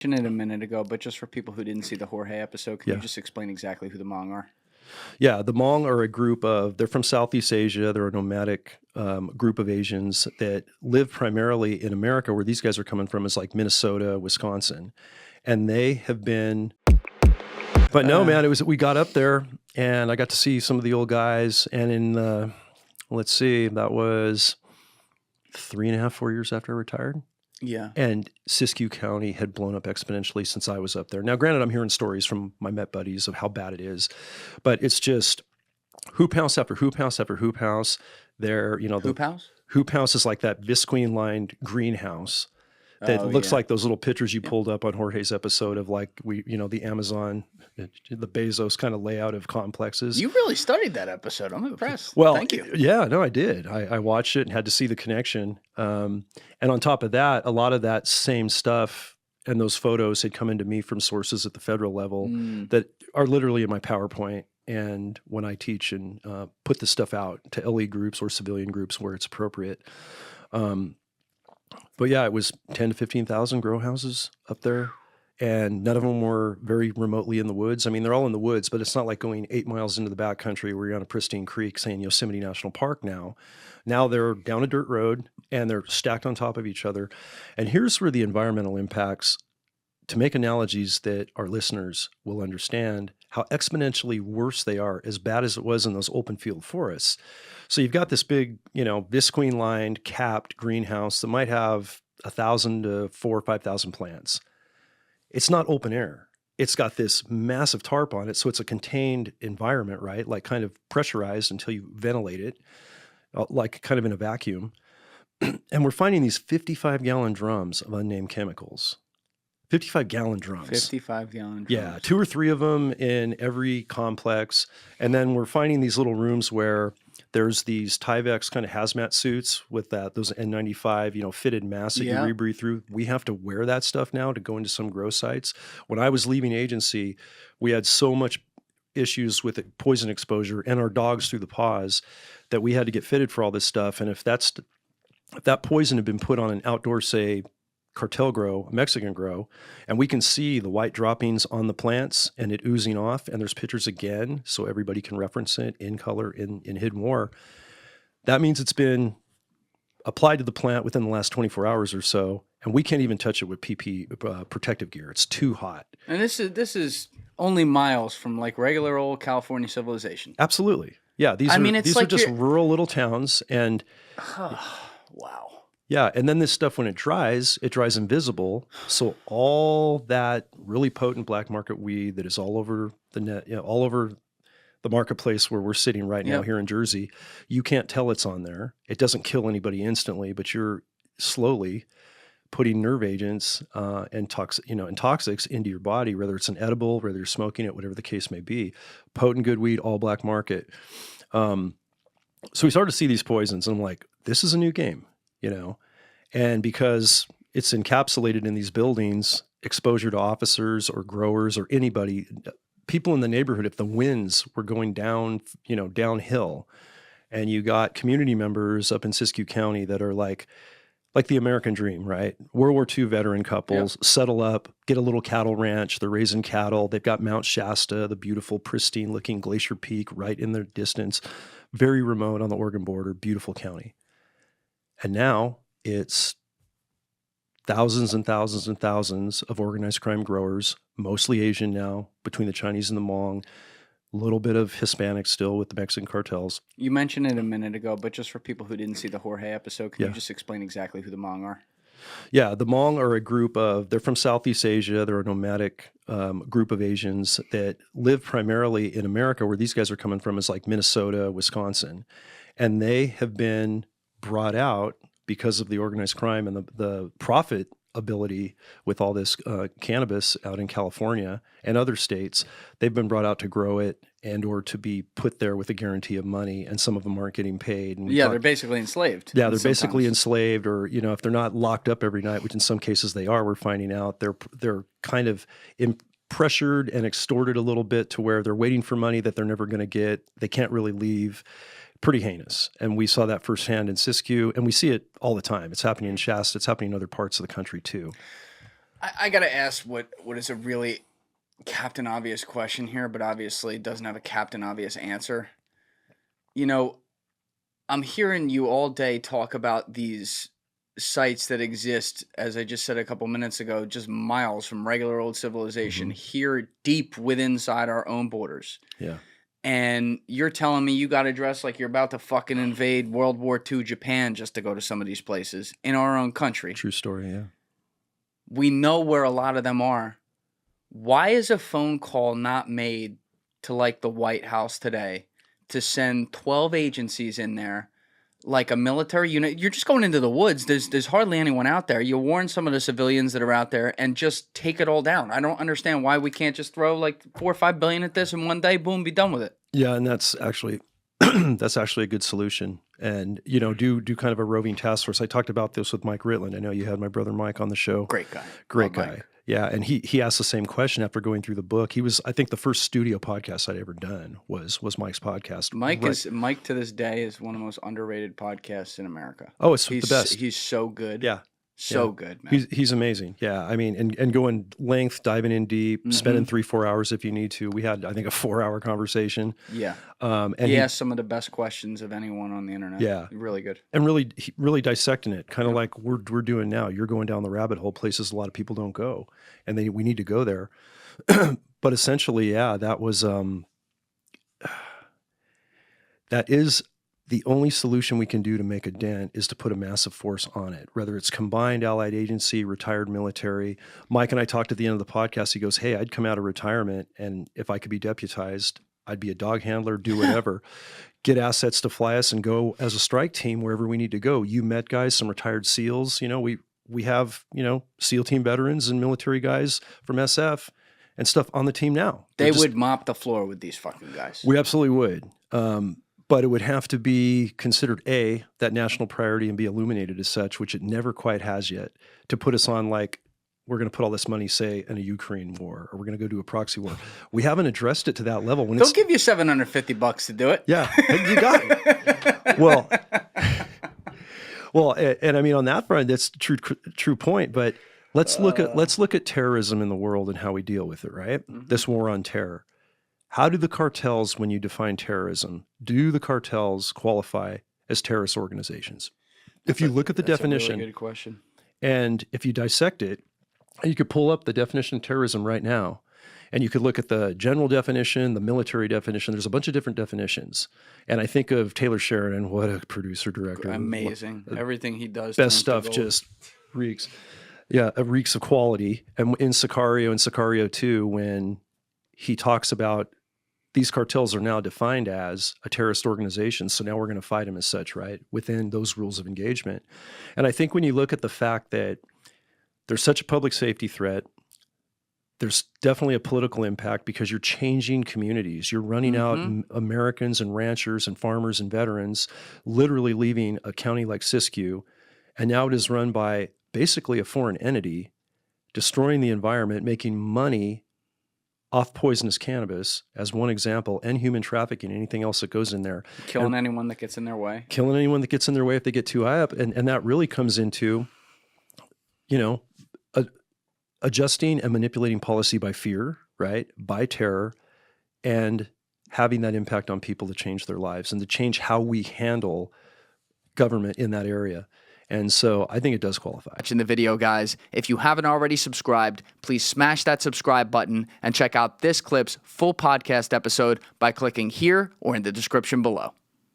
Mentioned it a minute ago, but just for people who didn't see the Jorge episode, can you Yeah. just explain exactly who the Hmong are? Yeah, the Hmong are a group of, they're from Southeast Asia. They're a nomadic group of Asians that live primarily in America, where these guys are coming from is like Minnesota, Wisconsin. And they have been, but no, man, we got up there and I got to see some of the old guys. And let's see, that was 3.5, 4 years after I retired. Yeah. And Siskiyou County had blown up exponentially since I was up there. Now, granted, I'm hearing stories from my Met buddies of how bad it is, but it's just hoop house after hoop house after hoop house. There, the Hoop House? hoop house is like that visqueen lined greenhouse that Oh, looks yeah. like those little pictures you pulled up on Jorge's episode of like the Amazon, the Bezos kind of layout of complexes. You really studied that episode. I'm impressed. Well, Thank you. Yeah, no, I did. I watched it and had to see the connection. And on top of that, a lot of that same stuff and those photos had come into me from sources at the federal level that are literally in my PowerPoint. And when I teach and put this stuff out to LE groups or civilian groups where it's appropriate. But yeah, it was 10 to 15,000 grow houses up there. And none of them were very remotely in the woods. I mean, they're all in the woods, but it's not like going 8 miles into the backcountry where you're on a pristine creek saying Yosemite National Park now. Now they're down a dirt road and they're stacked on top of each other. And here's where the environmental impacts, to make analogies that our listeners will understand how exponentially worse they are, as bad as it was in those open field forests. So you've got this big, visqueen lined, capped greenhouse that might have 1,000 to 4,000 or 5,000 plants. It's not open air. It's got this massive tarp on it, so it's a contained environment, right? Like kind of pressurized until you ventilate it, like kind of in a vacuum. And we're finding these 55-gallon drums of unnamed chemicals. 55-gallon drums. 55-gallon drums. Yeah, 2 or 3 of them in every complex. And then we're finding these little rooms where there's these Tyvek kind of hazmat suits with those N95, fitted masks that you rebreathe through. We have to wear that stuff now to go into some grow sites. When I was leaving agency, we had so much issues with poison exposure and our dogs through the paws that we had to get fitted for all this stuff. And if that poison had been put on an outdoor, say, cartel grow, Mexican grow, and we can see the white droppings on the plants and it oozing off, and there's pictures again so everybody can reference it in color in Hidden War. That means it's been applied to the plant within the last 24 hours or so, and we can't even touch it with PP protective gear. It's too hot. And this is only miles from like regular old California civilization. Absolutely. Yeah, these are just rural little towns, and wow. Yeah, and then this stuff, when it dries invisible. So all that really potent black market weed that is all over the net, all over the marketplace where we're sitting right now here in Jersey, you can't tell it's on there. It doesn't kill anybody instantly, but you're slowly putting nerve agents and toxics into your body, whether it's an edible, whether you're smoking it, whatever the case may be. Potent good weed, all black market. So we started to see these poisons, and I'm like, this is a new game. And because it's encapsulated in these buildings, exposure to officers or growers or anybody, people in the neighborhood, if the winds were going down, downhill, and you got community members up in Siskiyou County that are like the American dream, right? World War II veteran couples settle up, get a little cattle ranch. They're raising cattle. They've got Mount Shasta, the beautiful, pristine looking Glacier Peak right in their distance, very remote on the Oregon border, beautiful county. And now it's thousands and thousands and thousands of organized crime growers, mostly Asian now, between the Chinese and the Hmong, a little bit of Hispanic still with the Mexican cartels. You mentioned it a minute ago, but just for people who didn't see the Jorge episode, can you just explain exactly who the Hmong are? Yeah, the Hmong are a group of, they're from Southeast Asia. They're a nomadic group of Asians that live primarily in America, where these guys are coming from is like Minnesota, Wisconsin. And they have been brought out because of the organized crime and the profit ability with all this cannabis out in California and other states. They've been brought out to grow it and or to be put there with a guarantee of money, and some of them aren't getting paid. And they're basically enslaved. Yeah, they're basically enslaved, or if they're not locked up every night, which in some cases they are, we're finding out they're kind of pressured and extorted a little bit to where they're waiting for money that they're never going to get. They can't really leave. Pretty heinous. And we saw that firsthand in Siskiyou, and we see it all the time. It's happening in Shasta. It's happening in other parts of the country too. I got to ask what is a really Captain Obvious question here, but obviously doesn't have a Captain Obvious answer. You know, I'm hearing you all day talk about these sites that exist, as I just said a couple minutes ago, just miles from regular old civilization, here deep within inside our own borders. Yeah. And you're telling me you got to dress like you're about to fucking invade World War II Japan just to go to some of these places in our own country. True story, yeah. We know where a lot of them are. Why is a phone call not made to like the White House today to send 12 agencies in there, like a military unit? You're just going into the woods. There's hardly anyone out there. You warn some of the civilians that are out there and just take it all down. I don't understand why we can't just throw like $4 or $5 billion at this in one day, boom, be done with it. Yeah, and that's actually that's actually a good solution. And do kind of a roving task force. I talked about this with Mike Ritland. I know you had my brother Mike on the show. Great guy. Great Love guy. Mike. Yeah, and he asked the same question after going through the book. He was, I think, the first studio podcast I'd ever done was Mike's podcast. Mike to this day is one of the most underrated podcasts in America. Oh, it's the best. He's so good. Yeah. So good, man. He's amazing. Yeah. I mean, and going length, diving in deep, spending 3-4 hours if you need to. We had, I think, a 4-hour conversation. Yeah. And he asked some of the best questions of anyone on the internet. Yeah. Really good. And really dissecting it, kind of like we're doing now. You're going down the rabbit hole, places a lot of people don't go. And we need to go there. But essentially, yeah, that was that is the only solution we can do to make a dent is to put a massive force on it, whether it's combined allied agency, retired military. Mike and I talked at the end of the podcast. He goes, hey, I'd come out of retirement, and if I could be deputized, I'd be a dog handler, do whatever, get assets to fly us and go as a strike team wherever we need to go. You met guys, some retired SEALs. We have, SEAL team veterans and military guys from SF and stuff on the team now. They would mop the floor with these fucking guys. We absolutely would. But it would have to be considered that national priority and be illuminated as such, which it never quite has yet, to put us on like, we're going to put all this money, say, in a Ukraine war, or we're going to go do a proxy war. We haven't addressed it to that level. They'll give you $750 to do it. Yeah, you got it. Well, and I mean, on that front, that's true point. But let's look at terrorism in the world and how we deal with it. Right, this war on terror. How do the cartels, when you define terrorism, do the cartels qualify as terrorist organizations? If you look at the definition, a really good question. And if you dissect it, you could pull up the definition of terrorism right now, and you could look at the general definition, the military definition. There's a bunch of different definitions. And I think of Taylor Sheridan, what a producer director. Amazing. Everything he does. Best stuff just reeks. Yeah, it reeks of quality. And in Sicario 2, when he talks about these cartels are now defined as a terrorist organization, so now we're going to fight them as such, right, within those rules of engagement. And I think when you look at the fact that there's such a public safety threat, there's definitely a political impact because you're changing communities. You're running out Americans and ranchers and farmers and veterans, literally leaving a county like Siskiyou, and now it is run by basically a foreign entity, destroying the environment, making money off poisonous cannabis as one example, and human trafficking, anything else that goes in there. Killing anyone that gets in their way. Killing anyone that gets in their way if they get too high up. And that really comes into, adjusting and manipulating policy by fear, right? By terror, and having that impact on people to change their lives and to change how we handle government in that area. And so I think it does qualify. Watching the video, guys. If you haven't already subscribed, please smash that subscribe button and check out this clip's full podcast episode by clicking here or in the description below.